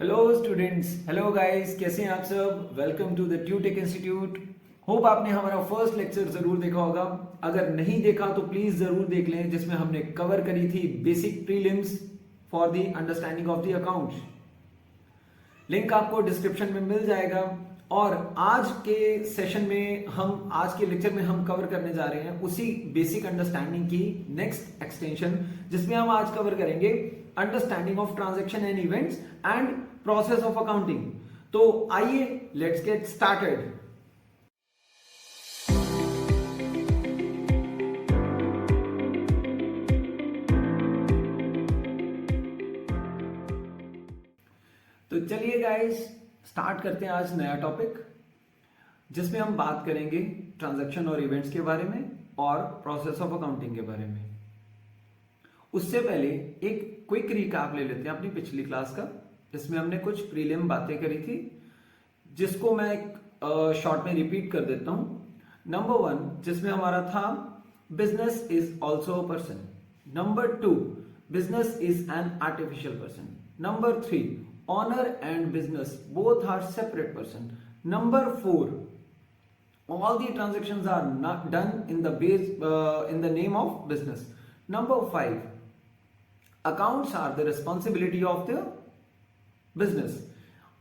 Hello students, hello guys, कैसे हैं आप सब। Welcome to the Tutech institute. Hope आपने हमारा फर्स्ट लेक्चर जरूर देखा होगा। अगर नहीं देखा तो प्लीज जरूर देख लें, जिसमें हमने कवर करी थी basic prelims for the understanding of the accounts. Link आपको डिस्क्रिप्शन में मिल जाएगा। और आज के सेशन में आज के लेक्चर में हम कवर करने जा रहे हैं उसी बेसिक अंडरस्टैंडिंग की नेक्स्ट एक्सटेंशन, जिसमें हम आज कवर करेंगे understanding of transaction and events and process of accounting. तो आइए लेट्स गेट स्टार्टेड। तो चलिए गाइस, स्टार्ट करते हैं आज नया टॉपिक, जिसमें हम बात करेंगे ट्रांजैक्शन और इवेंट्स के बारे में और प्रोसेस ऑफ अकाउंटिंग के बारे में। उससे पहले एक क्विक रिकैप ले लेते हैं अपनी पिछली क्लास का, जिसमें हमने कुछ प्रीलिम बातें करी थी, जिसको मैं एक शॉर्ट में रिपीट कर देता हूं। नंबर 1, जिसमें हमारा था business is also a person. Number 2, business is an artificial person. Number 3, honor and business both are separate person. Number 4, all the transactions are not done in the name of business. Number 5, accounts are the responsibility of the business.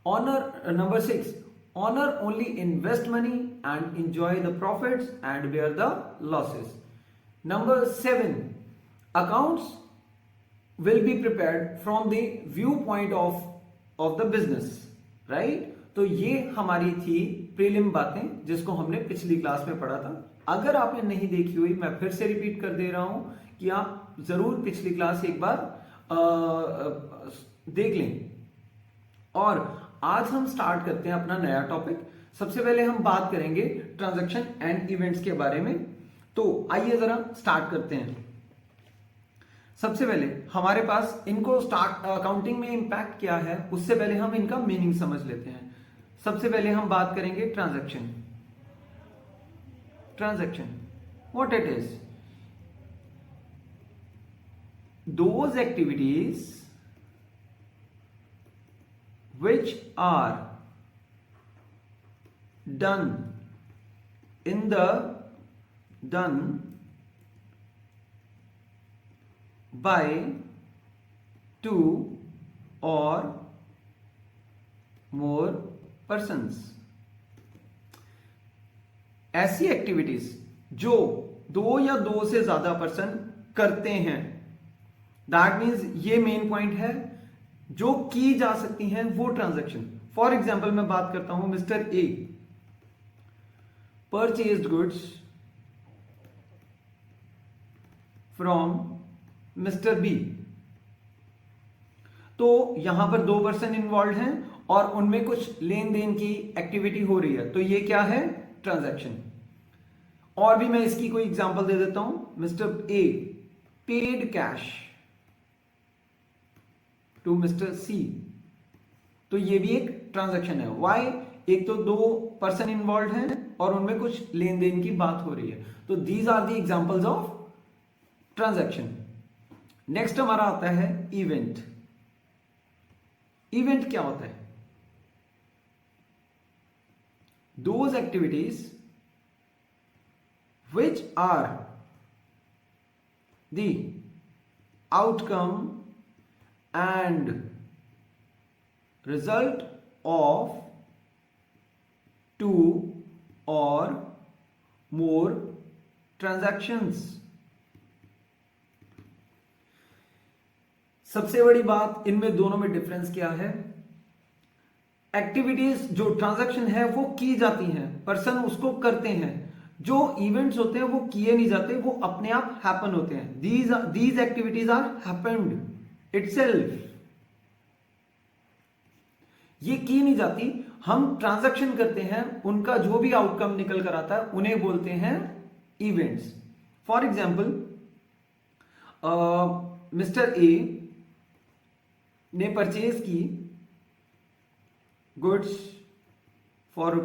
Number 6, honor only invest money and enjoy the profits and bear the losses. Number 7, accounts will be prepared from the viewpoint of the business, right. तो ये हमारी थी prelim बातें, जिसको हमने पिछली class में पढ़ा था। अगर आपने नहीं देखी हुई, मैं फिर से रिपीट कर दे रहा हूं कि आप जरूर पिछली क्लास एक बार देख लें। और आज हम स्टार्ट करते हैं अपना नया टॉपिक। सबसे पहले हम बात करेंगे ट्रांजैक्शन एंड इवेंट्स के बारे में। तो आइए जरा स्टार्ट करते हैं। सबसे पहले हमारे पास इनको स्टार्ट अकाउंटिंग में इंपैक्ट क्या है, उससे पहले हम इनका मीनिंग समझ लेते हैं। सबसे पहले हम बात करेंगे transaction. Transaction what it is? Those activities which are done by two or more persons। ऐसी एक्टिविटीज जो दो या दो से ज्यादा पर्सन करते हैं, दैट मीन्स ये मेन पॉइंट है, जो की जा सकती हैं वो ट्रांजैक्शन। फॉर एग्जाम्पल मैं बात करता हूं, mister A purchased goods from mister B. तो यहां पर दो पर्सन इन्वॉल्व हैं और उनमें कुछ लेन देन की एक्टिविटी हो रही है, तो ये क्या है? ट्रांजैक्शन। और भी मैं इसकी कोई एग्जांपल दे देता हूं। Mister A paid cash to mister C, तो ये भी एक ट्रांजैक्शन है। वाई? एक तो दो पर्सन इन्वॉल्व हैं और उनमें कुछ लेन देन की बात हो रही है, तो these are the examples of transaction. Next हमारा आता है इवेंट। इवेंट क्या होता है? Those activities which are the outcome and result of two और मोर ट्रांजैक्शंस। सबसे बड़ी बात इनमें दोनों में डिफरेंस क्या है? एक्टिविटीज जो ट्रांजैक्शन है वो की जाती हैं, पर्सन उसको करते हैं। जो इवेंट्स होते हैं वो किए नहीं जाते, वो अपने आप हैपन होते हैं। These activities are happened itself. ये की नहीं जाती, हम ट्रांजैक्शन करते हैं, उनका जो भी आउटकम निकल कर आता है उन्हें बोलते हैं events. For example, mister A ने परचेज की गुड्स फॉर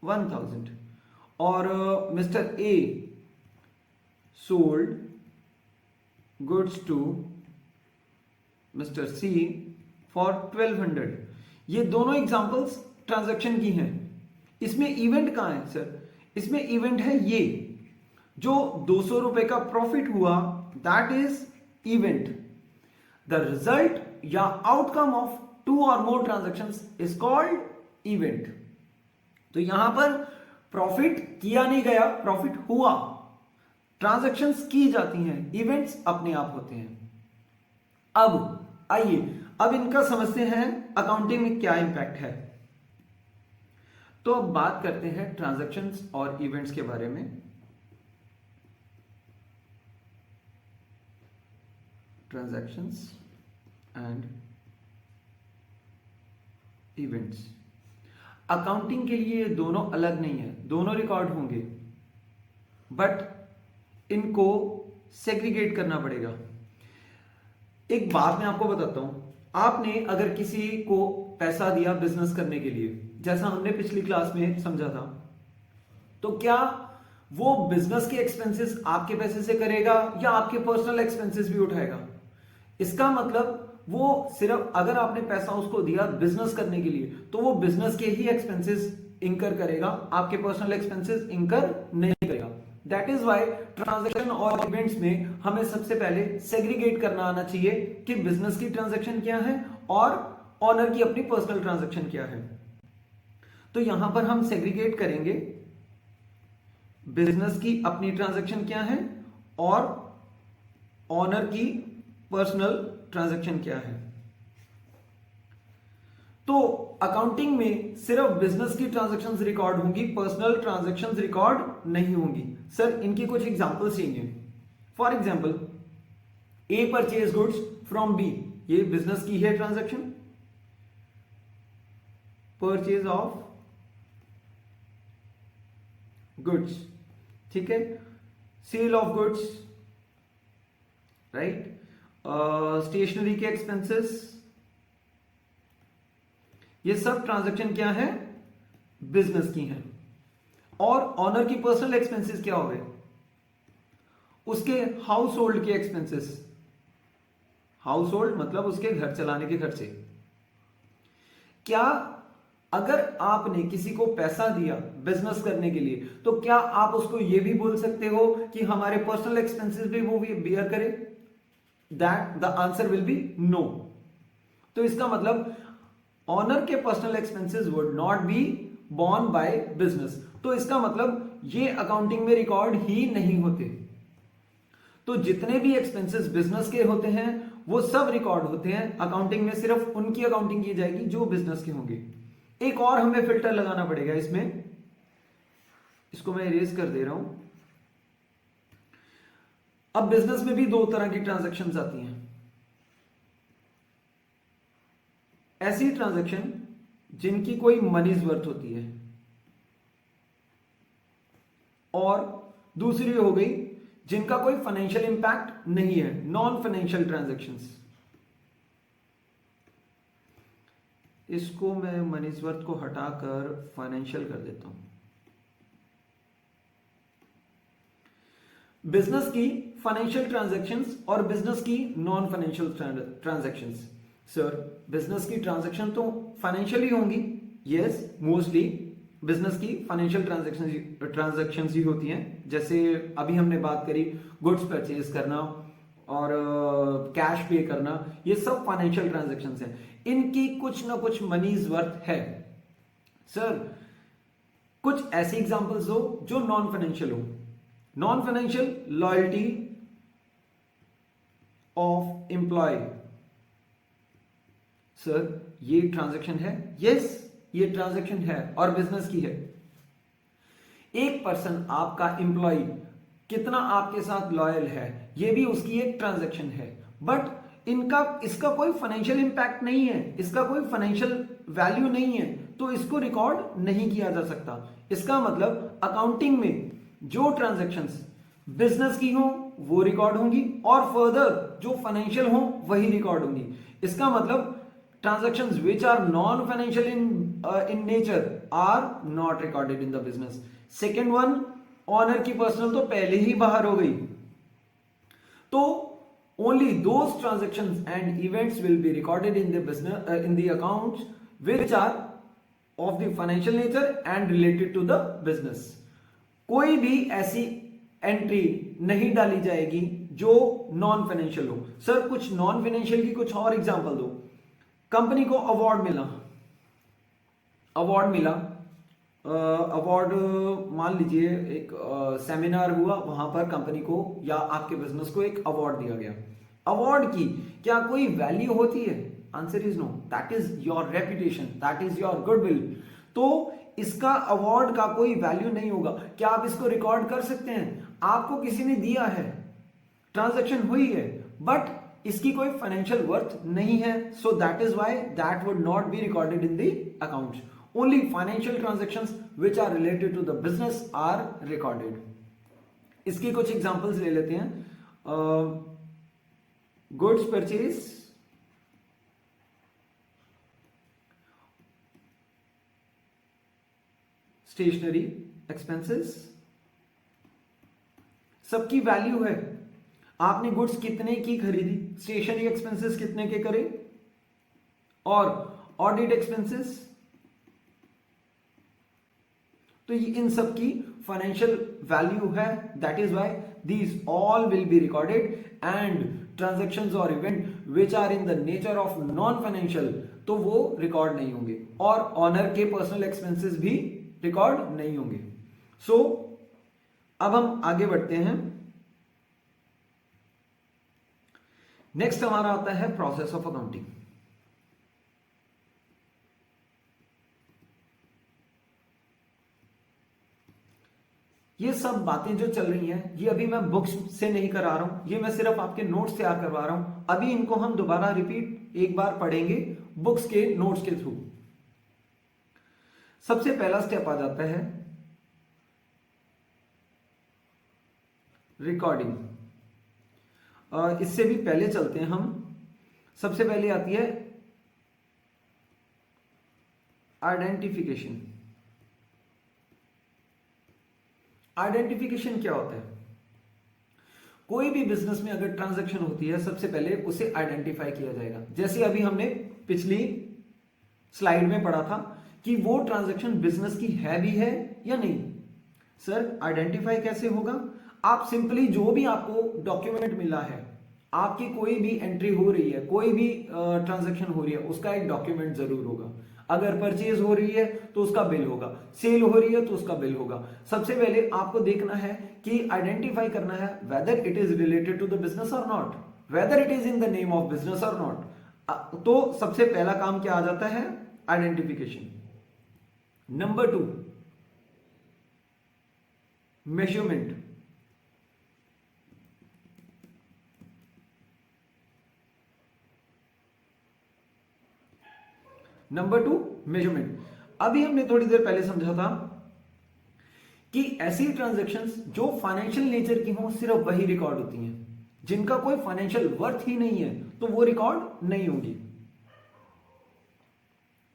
₹1000 और mister A sold goods to mister C for 1200। ये दोनों एग्जांपल्स ट्रांजैक्शन की हैं। इसमें इवेंट कहां है सर? इसमें इवेंट है ये जो 200 रुपए का प्रॉफिट हुआ, that is event. The result या आउटकम ऑफ 2 और more transactions is called event. तो यहां पर प्रॉफिट किया नहीं गया, प्रॉफिट हुआ। ट्रांजैक्शंस की जाती हैं, इवेंट्स अपने आप होते हैं। अब आइए अब इनका समझते हैं अकाउंटिंग में क्या इंपैक्ट है। तो अब बात करते हैं ट्रांजैक्शंस और इवेंट्स के बारे में। Transactions and events. अकाउंटिंग के लिए दोनों अलग नहीं है, दोनों रिकॉर्ड होंगे, बट इनको सेग्रीगेट करना पड़ेगा। एक बात मैं आपको बताता हूं, आपने अगर किसी को पैसा दिया बिजनेस करने के लिए, जैसा हमने पिछली क्लास में समझा था, तो क्या वो बिजनेस के एक्सपेंसेस आपके पैसे से करेगा या आपके पर्सनल एक्सपेंसेस भी उठाएगा? इसका मतलब वो सिर्फ अगर आपने पैसा उसको दिया बिजनेस करने के लिए तो वो बिजनेस के ही एक्सपेंसेस इंकर करेगा, आपके पर्सनल एक्सपेंसेस इंकर नहीं करेगा। दैट इज वाई ट्रांजैक्शन और इवेंट्स में हमें सबसे पहले सेग्रीगेट करना आना चाहिए कि बिजनेस की ट्रांजैक्शन क्या है और ऑनर की अपनी पर्सनल ट्रांजैक्शन क्या है। तो यहां पर हम सेग्रीगेट करेंगे बिजनेस की अपनी ट्रांजैक्शन क्या है और ऑनर की पर्सनल ट्रांजैक्शन क्या है। तो अकाउंटिंग में सिर्फ बिजनेस की ट्रांजैक्शंस रिकॉर्ड होंगी, पर्सनल ट्रांजैक्शंस रिकॉर्ड नहीं होंगी। सर इनकी कुछ एग्जांपल्स चाहिए। For example, A purchase goods from B, ये बिजनेस की है ट्रांजैक्शन। परचेज ऑफ गुड्स, ठीक है। Sale of goods, right. Stationery के एक्सपेंसेस, ये सब ट्रांजैक्शन क्या है? बिजनेस की है। और ऑनर की पर्सनल एक्सपेंसेस क्या हो गए? उसके हाउस होल्ड के एक्सपेंसेस। हाउस होल्ड मतलब उसके घर चलाने के खर्चे। क्या अगर आपने किसी को पैसा दिया बिजनेस करने के लिए तो क्या आप उसको यह भी बोल सकते हो कि हमारे पर्सनल एक्सपेंसेस भी वो बियर करे? That the answer will be no. तो इसका मतलब ऑनर के personal expenses would not be borne by business. तो इसका मतलब ये अकाउंटिंग में रिकॉर्ड ही नहीं होते। तो जितने भी एक्सपेंसेस बिजनेस के होते हैं वो सब रिकॉर्ड होते हैं अकाउंटिंग में। सिर्फ उनकी अकाउंटिंग की जाएगी जो बिजनेस के होंगे। एक और हमें फिल्टर लगाना पड़ेगा इसमें, इसको मैं इरेज कर दे रहा हूं। अब बिजनेस में भी दो तरह की ट्रांजैक्शंस आती हैं। ऐसी ट्रांजैक्शन जिनकी कोई मनीज वर्थ होती है, और दूसरी हो गई जिनका कोई फाइनेंशियल इंपैक्ट नहीं है, नॉन फाइनेंशियल ट्रांजैक्शंस। इसको मैं मनीज वर्थ को हटाकर फाइनेंशियल कर देता हूं। बिजनेस की फाइनेंशियल ट्रांजैक्शंस और बिजनेस की non financial transactions. Sir business की ट्रांजैक्शन तो फाइनेंशियली होंगी, यस, मोस्टली बिजनेस की फाइनेंशियल ट्रांजैक्शंस ही होती हैं। जैसे अभी हमने बात करी गुड्स परचेज करना और कैश पे करना, ये सब फाइनेंशियल ट्रांजैक्शंस हैं। इनकी कुछ ना कुछ मनीज वर्थ है। सर कुछ ऐसी एग्जांपल्स दो जो नॉन फाइनेंशियल हो। Non financial, loyalty of employ. Sir ये ट्रांजैक्शन है, यस ये ट्रांजैक्शन है और बिजनेस की है। एक पर्सन आपका एम्प्लॉय कितना आपके साथ लॉयल है, ये भी उसकी एक ट्रांजैक्शन है। बट इसका कोई फाइनेंशियल इंपैक्ट नहीं है, इसका कोई फाइनेंशियल वैल्यू नहीं है, तो इसको रिकॉर्ड नहीं किया जा सकता। इसका मतलब अकाउंटिंग में जो ट्रांजैक्शंस बिजनेस की हो वो रिकॉर्ड होंगी और फर्दर जो फाइनेंशियल हो वही रिकॉर्ड होंगी। इसका मतलब transactions which are non-financial in nature are not recorded in the business. Second one, owner की पर्सनल तो पहले ही बाहर हो गई। तो only those transactions and events will be recorded in the business in the accounts which are of the financial nature and related to the business. कोई भी ऐसी एंट्री नहीं डाली जाएगी जो नॉन फाइनेंशियल हो। सर कुछ नॉन फाइनेंशियल की कुछ और एग्जांपल दो। कंपनी को अवार्ड मिला, अवार्ड मान लीजिए एक सेमिनार हुआ, वहां पर कंपनी को या आपके बिजनेस को एक अवार्ड दिया गया। अवार्ड की क्या कोई वैल्यू होती है? Answer is no. That is your reputation, that is your goodwill. तो इसका अवार्ड का कोई वैल्यू नहीं होगा। क्या आप इसको रिकॉर्ड कर सकते हैं? आपको किसी ने दिया है, ट्रांजैक्शन हुई है, बट इसकी कोई फाइनेंशियल वर्थ नहीं है, so that is why that would not be recorded in the accounts. Only financial transactions which are related to the business are recorded. इसकी कुछ एग्जांपल्स ले लेते हैं। गुड्स परचेज, स्टेशनरी एक्सपेंसेस, सबकी वैल्यू है। आपने गुड्स कितने की खरीदी, स्टेशनरी एक्सपेंसेस कितने के करे, और ऑडिट एक्सपेंसेस, तो ये इन सब की फाइनेंशियल वैल्यू है। That is why these all will be recorded and transactions और event which are in the nature of non financial तो वो रिकॉर्ड नहीं होंगे, और ऑनर के पर्सनल एक्सपेंसेस भी रिकॉर्ड नहीं होंगे। सो अब हम आगे बढ़ते हैं। नेक्स्ट हमारा आता है प्रोसेस ऑफ अकाउंटिंग। ये सब बातें जो चल रही हैं ये अभी मैं बुक्स से नहीं करा रहा हूं, ये मैं सिर्फ आपके नोट्स तैयार करवा रहा हूं। अभी इनको हम दोबारा रिपीट एक बार पढ़ेंगे बुक्स के नोट्स के थ्रू। सबसे पहला स्टेप आ जाता है रिकॉर्डिंग। इससे भी पहले चलते हैं हम। सबसे पहले आती है आइडेंटिफिकेशन। आइडेंटिफिकेशन क्या होता है? कोई भी बिजनेस में अगर ट्रांजैक्शन होती है सबसे पहले उसे आइडेंटिफाई किया जाएगा। जैसे अभी हमने पिछली स्लाइड में पढ़ा था कि वो ट्रांजैक्शन बिजनेस की है भी है या नहीं। सर आइडेंटिफाई कैसे होगा? आप सिंपली जो भी आपको डॉक्यूमेंट मिला है, आपकी कोई भी एंट्री हो रही है, कोई भी ट्रांजैक्शन हो रही है, उसका एक डॉक्यूमेंट जरूर होगा। अगर परचेज हो रही है तो उसका बिल होगा, सेल हो रही है तो उसका बिल होगा। सबसे पहले आपको देखना है कि आइडेंटिफाई करना है whether it is related to the business और not, whether it is in the name of business और नॉट। तो सबसे पहला काम क्या आ जाता है? Identification. Number 2 measurement. Number 2 measurement. अभी हमने थोड़ी देर पहले समझा था कि ऐसी ट्रांजैक्शंस जो फाइनेंशियल नेचर की हों सिर्फ वही रिकॉर्ड होती हैं, जिनका कोई फाइनेंशियल वर्थ ही नहीं है तो वो रिकॉर्ड नहीं होंगी।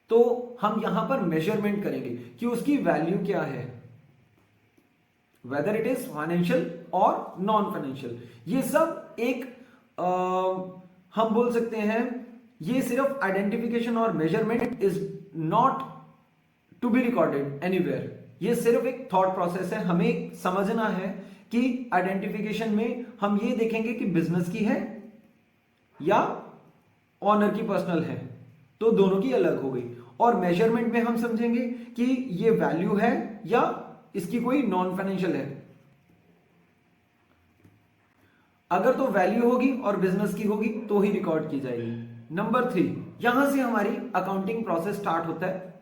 तो हम यहां पर मेजरमेंट करेंगे कि उसकी वैल्यू क्या है, वेदर इट इज फाइनेंशियल और नॉन फाइनेंशियल। ये सब एक हम बोल सकते हैं ये सिर्फ आइडेंटिफिकेशन और measurement is not to be recorded anywhere. ये सिर्फ एक थॉट प्रोसेस है। हमें समझना है कि आइडेंटिफिकेशन में हम ये देखेंगे कि बिजनेस की है या ऑनर की पर्सनल है, तो दोनों की अलग हो गई। और मेजरमेंट में हम समझेंगे कि ये वैल्यू है या इसकी कोई नॉन फाइनेंशियल है। अगर तो वैल्यू होगी और बिजनेस की होगी तो ही रिकॉर्ड की जाएगी। नंबर 3, यहां से हमारी अकाउंटिंग प्रोसेस स्टार्ट होता है।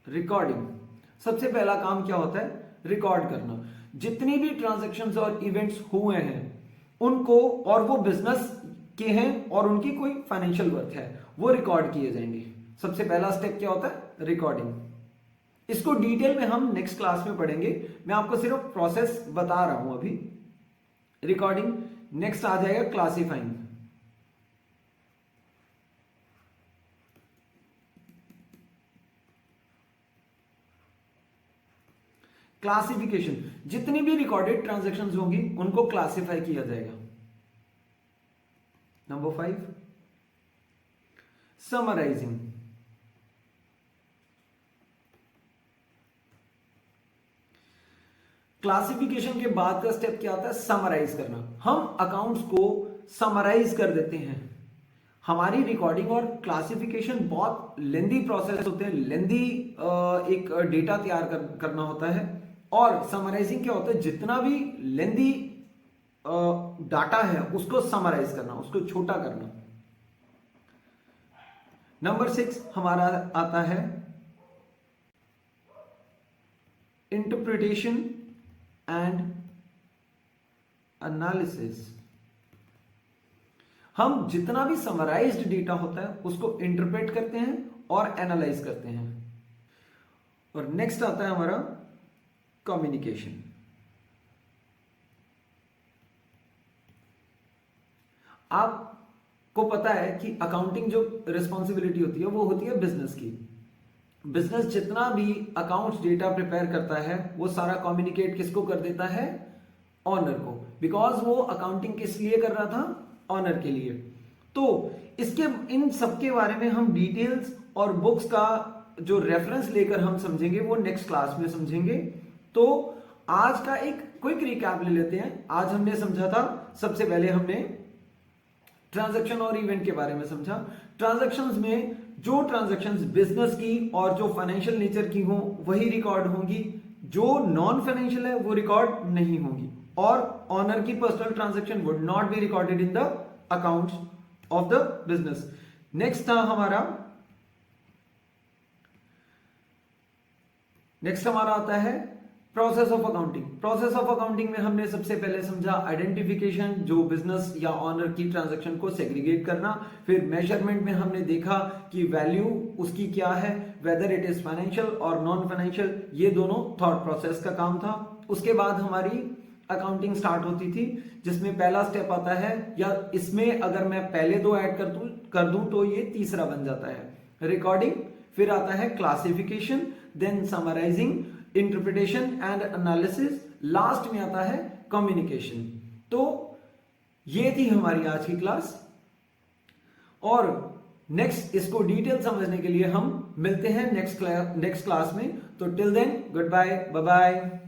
रिकॉर्डिंग। सबसे पहला काम क्या होता है? रिकॉर्ड करना। जितनी भी ट्रांजैक्शंस और इवेंट्स हुए हैं उनको, और वो बिजनेस के हैं और उनकी कोई फाइनेंशियल वर्थ है, वो रिकॉर्ड किए जाएंगे। सबसे पहला स्टेप क्या होता है? रिकॉर्डिंग। इसको डिटेल में हम नेक्स्ट क्लास में पढ़ेंगे, मैं आपको सिर्फ प्रोसेस बता रहा हूं अभी। रिकॉर्डिंग। नेक्स्ट आ जाएगा क्लासिफाइंग। क्लासिफिकेशन, जितनी भी रिकॉर्डेड ट्रांजैक्शंस होंगी उनको क्लासिफाई किया जाएगा। Number 5, summarising. क्लासिफिकेशन के बाद का स्टेप क्या होता है? समराइज करना। हम अकाउंट्स को समराइज कर देते हैं। हमारी रिकॉर्डिंग और क्लासिफिकेशन बहुत लेंदी प्रोसेस होते हैं, लेंदी एक डेटा तैयार करना होता है। और समराइजिंग क्या होता है? जितना भी लेंदी डाटा है उसको समराइज करना, उसको छोटा करना। नंबर 6 हमारा आता है इंटरप्रिटेशन एंड एनालिसिस। हम जितना भी समराइज्ड डेटा होता है उसको इंटरप्रेट करते हैं और एनालाइज करते हैं। और नेक्स्ट आता है हमारा कम्युनिकेशन। आपको पता है कि अकाउंटिंग जो रिस्पॉन्सिबिलिटी होती है वो होती है बिजनेस की। बिजनेस जितना भी अकाउंट्स डेटा प्रिपेयर करता है वो सारा कम्युनिकेट किसको कर देता है? ऑनर को, बिकॉज वो अकाउंटिंग किस लिए कर रहा था? ऑनर के लिए। तो इसके इन सब के बारे में हम डिटेल्स और बुक्स का जो रेफरेंस लेकर हम समझेंगे वो नेक्स्ट क्लास में समझेंगे। तो आज का एक क्विक रिकैप ले लेते हैं। आज हमने समझा था, सबसे पहले हमने ट्रांजैक्शन और इवेंट के बारे में समझा। ट्रांजैक्शंस में जो ट्रांजैक्शंस बिजनेस की और जो फाइनेंशियल नेचर की हो वही रिकॉर्ड होंगी, जो नॉन फाइनेंशियल है वो रिकॉर्ड नहीं होंगी। और ऑनर की personal transaction would not be recorded in the accounts of the business. Next हमारा आता है process of accounting. Process of accounting में हमने सबसे पहले समझा आइडेंटिफिकेशन, जो बिजनेस या ऑनर की ट्रांजैक्शन को सेग्रीगेट करना। फिर मेजरमेंट में हमने देखा कि वैल्यू उसकी क्या है, वेदर इट इज फाइनेंशियल और नॉन फाइनेंशियल, ये दोनों थॉट प्रोसेस का काम था। उसके बाद हमारी अकाउंटिंग स्टार्ट होती थी, जिसमें पहला स्टेप आता है, या इसमें अगर मैं पहले 2 ऐड कर दूं तो ये तीसरा बन जाता है, रिकॉर्डिंग। फिर आता है classification, then summarising, interpretation and analysis, last में आता है कम्युनिकेशन। तो ये थी हमारी आज की क्लास। और नेक्स्ट इसको डिटेल समझने के लिए हम मिलते हैं नेक्स्ट क्लास में। तो till then goodbye, bye bye.